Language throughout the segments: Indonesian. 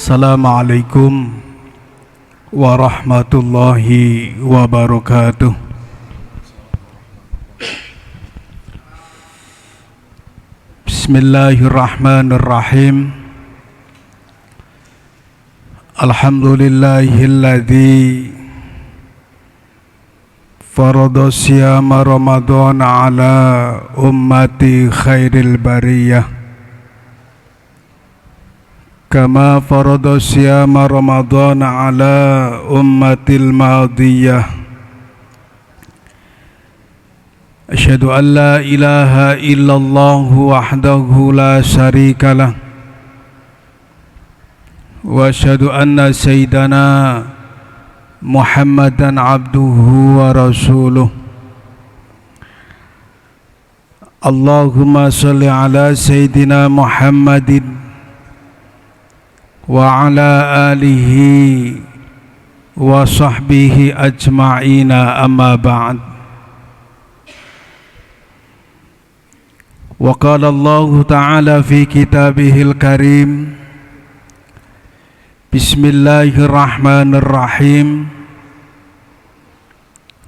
Assalamualaikum warahmatullahi wabarakatuh. Bismillahirrahmanirrahim. Alhamdulillahilladzi farada siyama Ramadan ala ummati khairil bariyah kama farada siyama Ramadan ala ummatil madiyah. Asyhadu an la ilaha illallah wahdahu la syarika lah wa asyhadu anna sayyidana Muhammadan abduhu wa rasuluh. Allahumma salli ala sayyidina Muhammadin wa ala alihi wa sahbihi ajma'ina, amma ba'd. Wa qala Allah ta'ala fi kitabihil karim, bismillahirrahmanirrahim,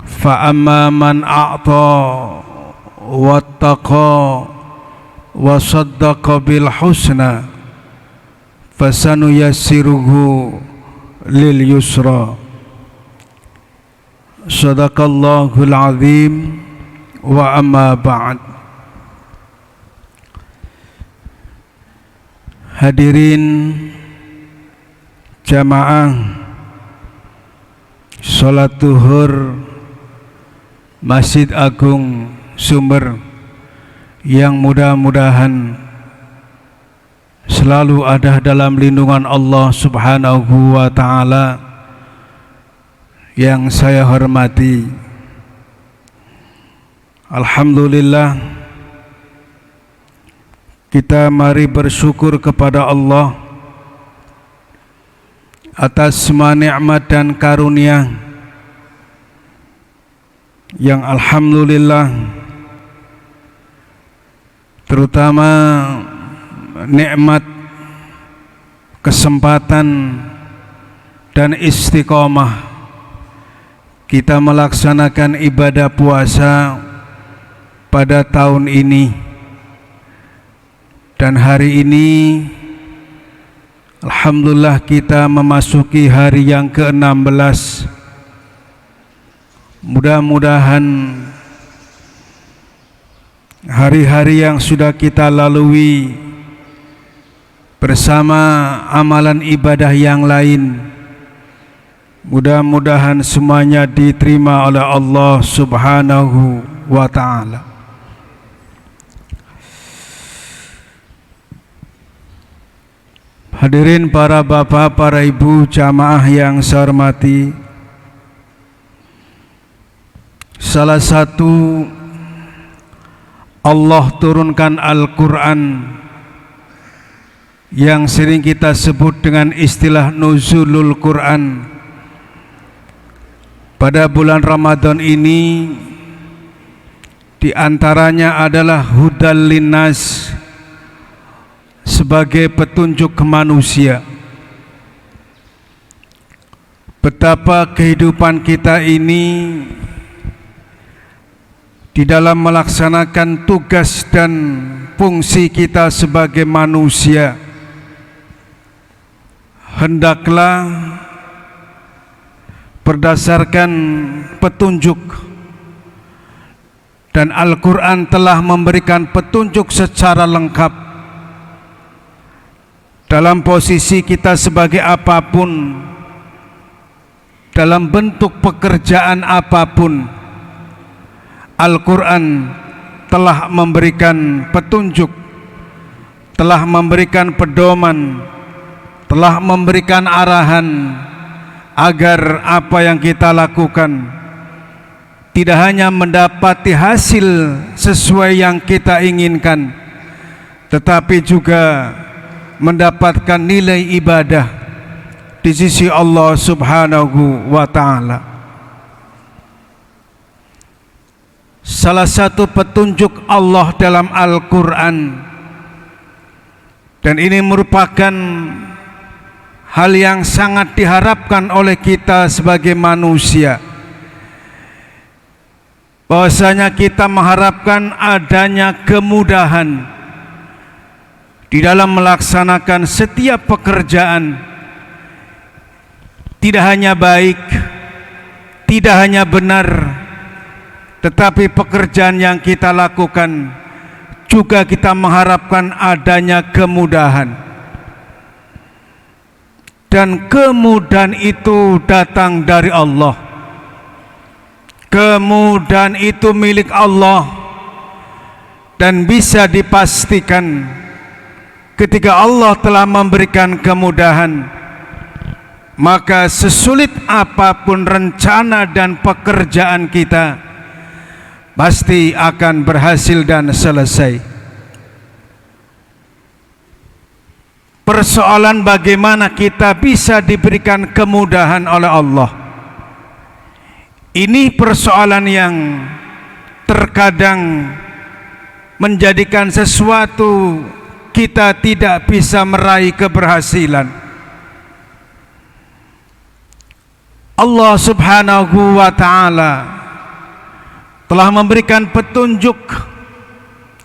fa amma man a'ta wattaqa wa saddaqa bil husna fasanuyassiruhu lil yusra. Sadaqallahul azim. Wa amma ba'd. Hadirin jamaah salat zuhur Masjid Agung Sumber yang mudah-mudahan selalu ada dalam lindungan Allah Subhanahu wa ta'ala yang saya hormati. Alhamdulillah, kita mari bersyukur kepada Allah atas semua nikmat dan karunia yang alhamdulillah, terutama nikmat kesempatan dan istiqomah kita melaksanakan ibadah puasa pada tahun ini. Dan hari ini alhamdulillah kita memasuki hari yang ke-16. Mudah-mudahan hari-hari yang sudah kita lalui bersama amalan ibadah yang lain, mudah-mudahan semuanya diterima oleh Allah Subhanahu wa ta'ala. Hadirin para bapak, para ibu, jamaah yang saya hormati, salah satu Allah turunkan Al-Quran yang sering kita sebut dengan istilah nuzulul Quran pada bulan Ramadan ini, diantaranya adalah hudal linnas, sebagai petunjuk ke manusia. Betapa kehidupan kita ini di dalam melaksanakan tugas dan fungsi kita sebagai manusia, hendaklah berdasarkan petunjuk, dan Al-Quran telah memberikan petunjuk secara lengkap dalam posisi kita sebagai apapun, dalam bentuk pekerjaan apapun. Al-Quran telah memberikan petunjuk, telah memberikan pedoman, telah memberikan arahan agar apa yang kita lakukan tidak hanya mendapati hasil sesuai yang kita inginkan, tetapi juga mendapatkan nilai ibadah di sisi Allah Subhanahu wa ta'ala. Salah satu petunjuk Allah dalam Al-Quran, dan ini merupakan hal yang sangat diharapkan oleh kita sebagai manusia, bahwasanya kita mengharapkan adanya kemudahan di dalam melaksanakan setiap pekerjaan. Tidak hanya baik, tidak hanya benar, tetapi pekerjaan yang kita lakukan juga kita mengharapkan adanya kemudahan. Dan kemudahan itu datang dari Allah. Kemudahan itu milik Allah, dan bisa dipastikan ketika Allah telah memberikan kemudahan, maka sesulit apapun rencana dan pekerjaan kita pasti akan berhasil dan selesai. Persoalan bagaimana kita bisa diberikan kemudahan oleh Allah, ini persoalan yang terkadang menjadikan sesuatu kita tidak bisa meraih keberhasilan. Allah Subhanahu wa ta'ala telah memberikan petunjuk,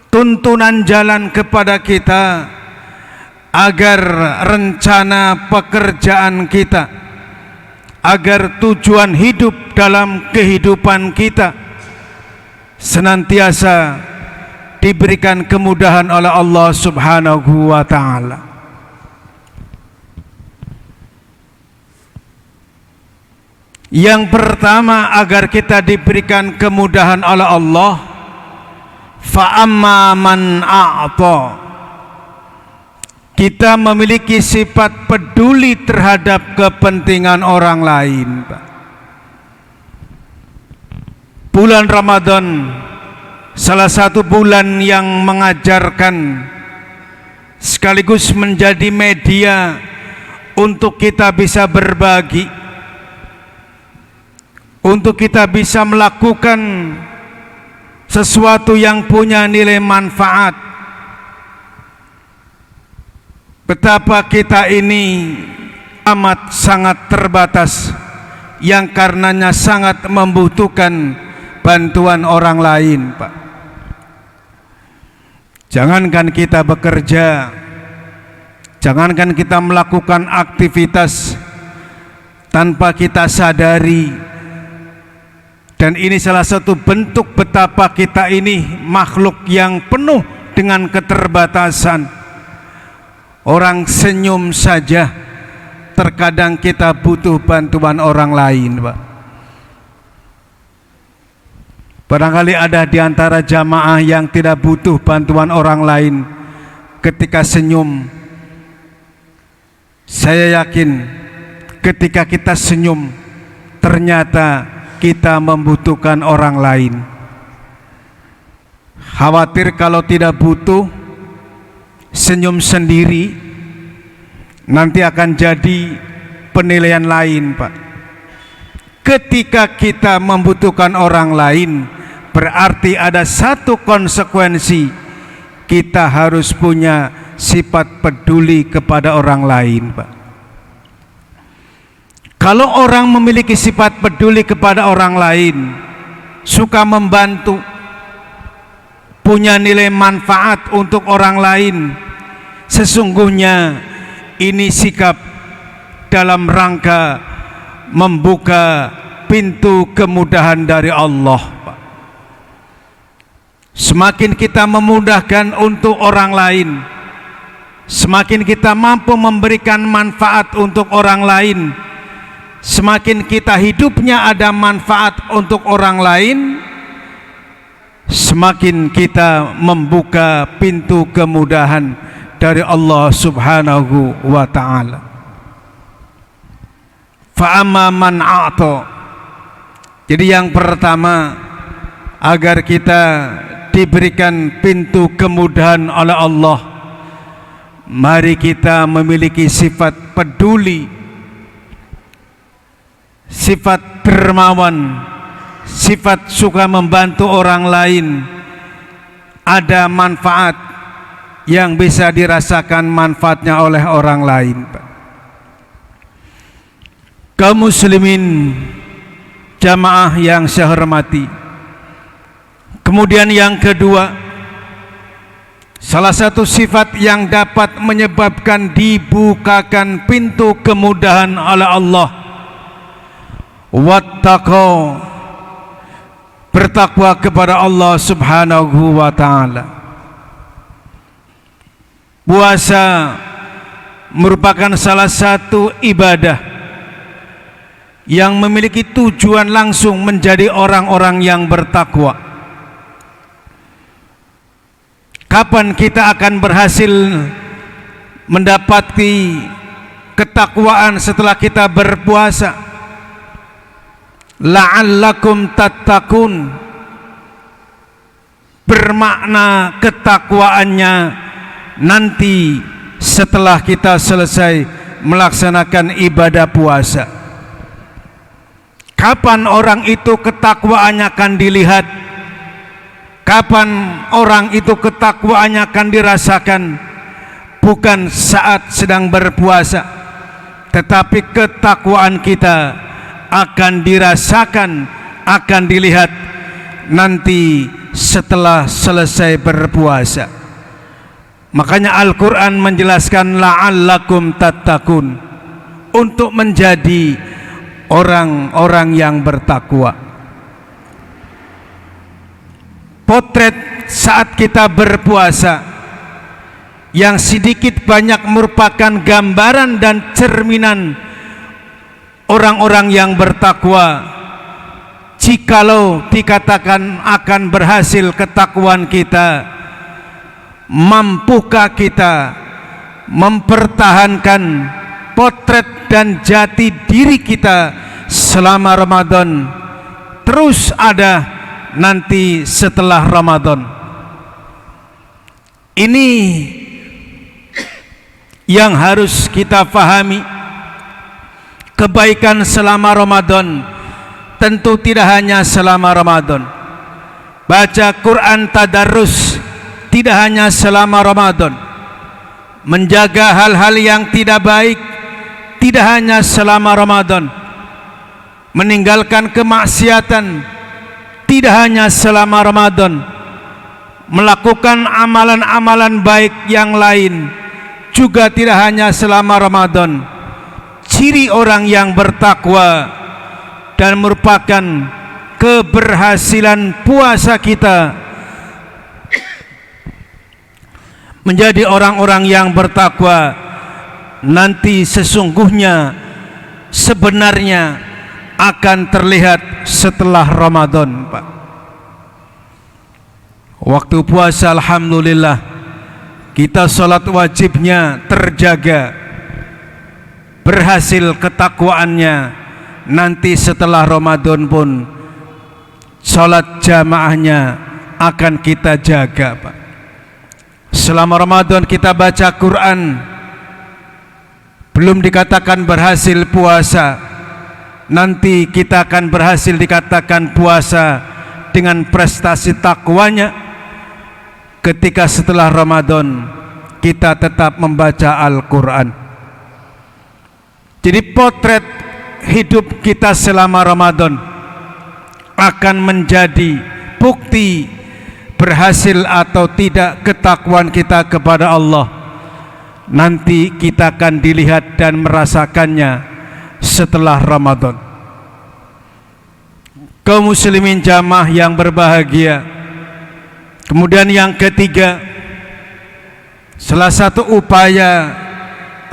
tuntunan jalan kepada kita agar rencana pekerjaan kita, agar tujuan hidup dalam kehidupan kita senantiasa diberikan kemudahan oleh Allah Subhanahu wa ta'ala. Yang pertama, agar kita diberikan kemudahan oleh Allah, fa'amma man a'ta, kita memiliki sifat peduli terhadap kepentingan orang lain. Bulan Ramadan salah satu bulan yang mengajarkan sekaligus menjadi media untuk kita bisa berbagi, untuk kita bisa melakukan sesuatu yang punya nilai manfaat. Betapa kita ini amat sangat terbatas, yang karenanya sangat membutuhkan bantuan orang lain, Pak. Jangankan kita bekerja, jangankan kita melakukan aktivitas tanpa kita sadari. Dan ini salah satu bentuk betapa kita ini makhluk yang penuh dengan keterbatasan. Orang senyum saja terkadang kita butuh bantuan orang lain, Pak. Barangkali ada di antara jamaah yang tidak butuh bantuan orang lain ketika senyum. Saya yakin ketika kita senyum, ternyata kita membutuhkan orang lain. Khawatir kalau tidak butuh, senyum sendiri, nanti akan jadi penilaian lain, Pak. Ketika kita membutuhkan orang lain, berarti ada satu konsekuensi, kita harus punya sifat peduli kepada orang lain, Pak. Kalau orang memiliki sifat peduli kepada orang lain, suka membantu, punya nilai manfaat untuk orang lain, sesungguhnya ini sikap dalam rangka membuka pintu kemudahan dari Allah, Pak. Semakin kita memudahkan untuk orang lain, semakin kita mampu memberikan manfaat untuk orang lain, semakin kita hidupnya ada manfaat untuk orang lain, semakin kita membuka pintu kemudahan dari Allah Subhanahu wa ta'ala. Fa'amma man a'ta. Jadi yang pertama, agar kita diberikan pintu kemudahan oleh Allah, mari kita memiliki sifat peduli, sifat dermawan, sifat suka membantu orang lain. Ada manfaat yang bisa dirasakan manfaatnya oleh orang lain, Pak. Kaum muslimin jamaah yang saya hormati, kemudian yang kedua, salah satu sifat yang dapat menyebabkan dibukakan pintu kemudahan oleh Allah, wattaqau, bertakwa kepada Allah subhanahu wa ta'ala. Puasa merupakan salah satu ibadah yang memiliki tujuan langsung menjadi orang-orang yang bertakwa. Kapan kita akan berhasil mendapati ketakwaan setelah kita berpuasa? La'allakum tattaqun, bermakna ketakwaannya nanti setelah kita selesai melaksanakan ibadah puasa. Kapan orang itu ketakwaannya akan dilihat? Kapan orang itu ketakwaannya akan dirasakan? Bukan saat sedang berpuasa, tetapi ketakwaan kita akan dirasakan, akan dilihat nanti setelah selesai berpuasa. Makanya Al-Quran menjelaskan la'allakum tattaqun, untuk menjadi orang-orang yang bertakwa. Potret saat kita berpuasa yang sedikit banyak merupakan gambaran dan cerminan orang-orang yang bertakwa. Jikalau dikatakan akan berhasil ketakwaan kita, mampukah kita mempertahankan potret dan jati diri kita selama Ramadan, terus ada nanti setelah Ramadan? Ini yang harus kita pahami. Kebaikan selama Ramadan tentu tidak hanya selama Ramadan. Baca Quran tadarrus tidak hanya selama Ramadan. Menjaga hal-hal yang tidak baik tidak hanya selama Ramadan. Meninggalkan kemaksiatan tidak hanya selama Ramadan. Melakukan amalan-amalan baik yang lain juga tidak hanya selama Ramadan. Ciri orang yang bertakwa dan merupakan keberhasilan puasa kita menjadi orang-orang yang bertakwa nanti sesungguhnya sebenarnya akan terlihat setelah Ramadan, Pak. Waktu puasa alhamdulillah kita sholat wajibnya terjaga, berhasil ketakwaannya. Nanti setelah Ramadan pun sholat jamaahnya akan kita jaga, Pak. Selama Ramadan kita baca Quran, belum dikatakan berhasil puasa. Nanti kita akan berhasil dikatakan puasa dengan prestasi takwanya ketika setelah Ramadan kita tetap membaca Al-Quran. Jadi potret hidup kita selama Ramadan akan menjadi bukti berhasil atau tidak ketakwaan kita kepada Allah. Nanti kita akan dilihat dan merasakannya setelah Ramadan. Kaum muslimin jamaah yang berbahagia, kemudian yang ketiga, salah satu upaya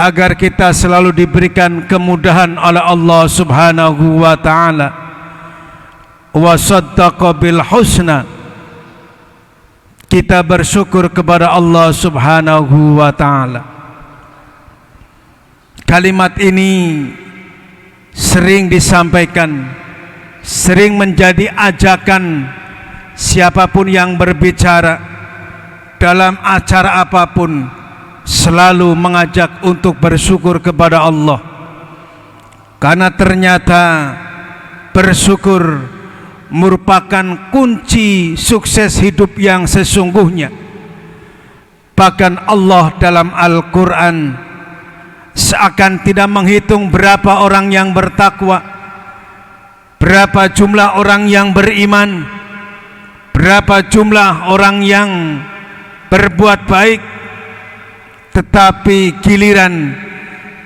agar kita selalu diberikan kemudahan oleh Allah subhanahu wa ta'ala, wa saddaqa bil husna, kita bersyukur kepada Allah subhanahu wa ta'ala. Kalimat ini sering disampaikan, sering menjadi ajakan siapapun yang berbicara dalam acara apapun, selalu mengajak untuk bersyukur kepada Allah. Karena ternyata bersyukur merupakan kunci sukses hidup yang sesungguhnya. Bahkan Allah dalam Al-Quran seakan tidak menghitung berapa orang yang bertakwa, berapa jumlah orang yang beriman, berapa jumlah orang yang berbuat baik, tetapi giliran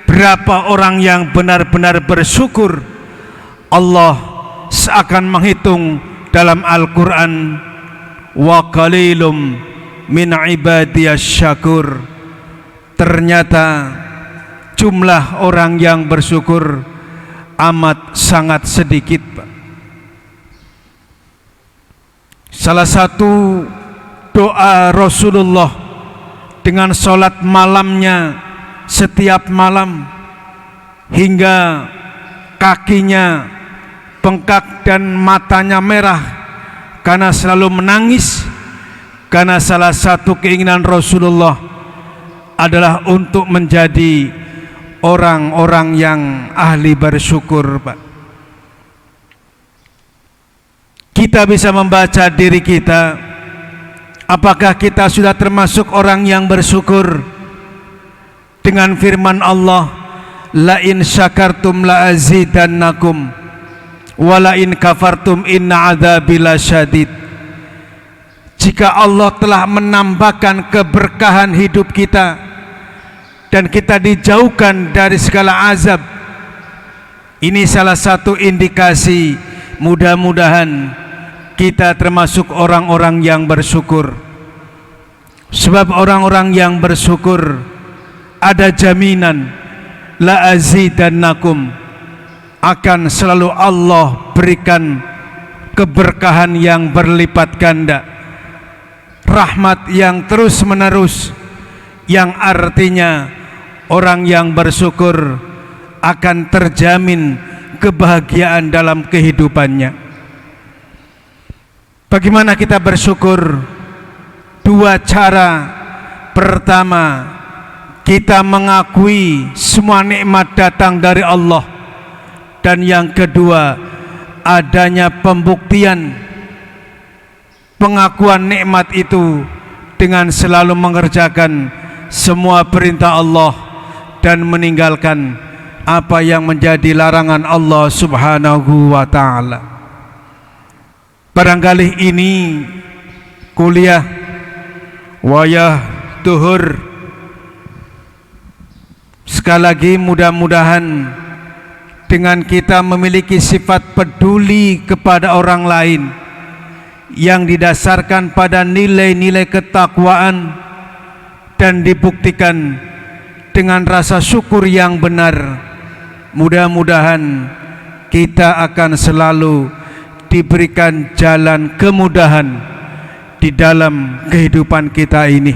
berapa orang yang benar-benar bersyukur, Allah seakan menghitung dalam Al-Quran, wa qalilum min ibadiyas syakur. Ternyata jumlah orang yang bersyukur amat sangat sedikit, Pak. Salah satu doa Rasulullah dengan sholat malamnya setiap malam hingga kakinya bengkak dan matanya merah karena selalu menangis, karena salah satu keinginan Rasulullah adalah untuk menjadi orang-orang yang ahli bersyukur, Pak. Kita bisa membaca diri kita, apakah kita sudah termasuk orang yang bersyukur dengan firman Allah, la in syakartum la azidannakum wa la in kafartum inna adzabi lasyadid. Jika Allah telah menambahkan keberkahan hidup kita dan kita dijauhkan dari segala azab, ini salah satu indikasi mudah-mudahan kita termasuk orang-orang yang bersyukur. Sebab orang-orang yang bersyukur ada jaminan la azidannakum, akan selalu Allah berikan keberkahan yang berlipat ganda, rahmat yang terus menerus, yang artinya orang yang bersyukur akan terjamin kebahagiaan dalam kehidupannya. Bagaimana kita bersyukur? Dua cara. Pertama, kita mengakui semua nikmat datang dari Allah, dan yang kedua, adanya pembuktian pengakuan nikmat itu dengan selalu mengerjakan semua perintah Allah dan meninggalkan apa yang menjadi larangan Allah Subhanahu wa ta'ala. Barangkali ini kuliah wayah duhur. Sekali lagi mudah-mudahan dengan kita memiliki sifat peduli kepada orang lain yang didasarkan pada nilai-nilai ketakwaan dan dibuktikan dengan rasa syukur yang benar, mudah-mudahan kita akan selalu diberikan jalan kemudahan di dalam kehidupan kita ini.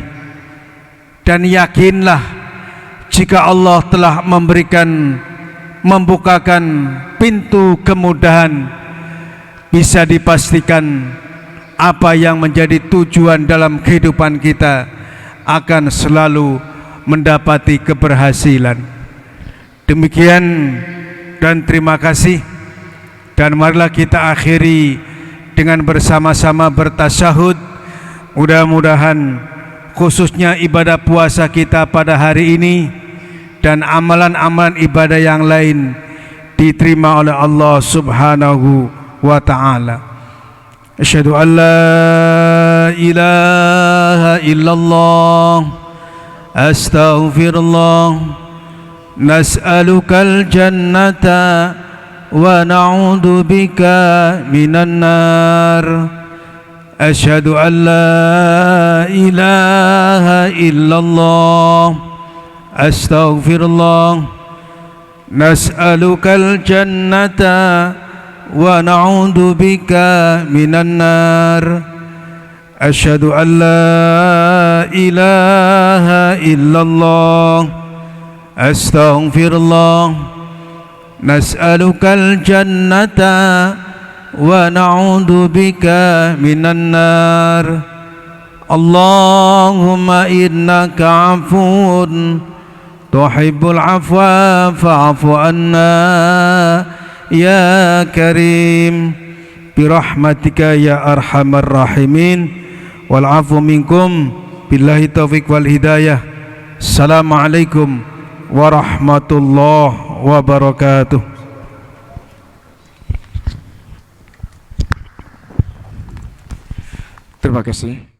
Dan yakinlah, jika Allah telah membukakan pintu kemudahan, bisa dipastikan apa yang menjadi tujuan dalam kehidupan kita akan selalu mendapati keberhasilan. Demikian dan terima kasih. Dan marilah kita akhiri dengan bersama-sama bertasyahud. Mudah-mudahan khususnya ibadah puasa kita pada hari ini dan amalan-amalan ibadah yang lain diterima oleh Allah Subhanahu wa ta'ala. Asyhadu an la ilaha illallah, astaghfirullah, nas'alukal jannata wa na'udzu bika minan nar. Asyhadu an la ilaha illallah, astaghfirullah, nas'alukal jannata wa na'udzu bika minan nar. Asyhadu an la ilaha illallah, astaghfirullah, nas'alukal jannata wa na'udzu bika minan nar. Allahumma innaka 'afuwun tuhibbul 'afwa fa'fu anna ya karim birahmatika ya arhamar rahimin. Wal 'afu minkum billahi taufiq wal hidayah. Assalamualaikum warahmatullahi wabarakatuh. Terima kasih.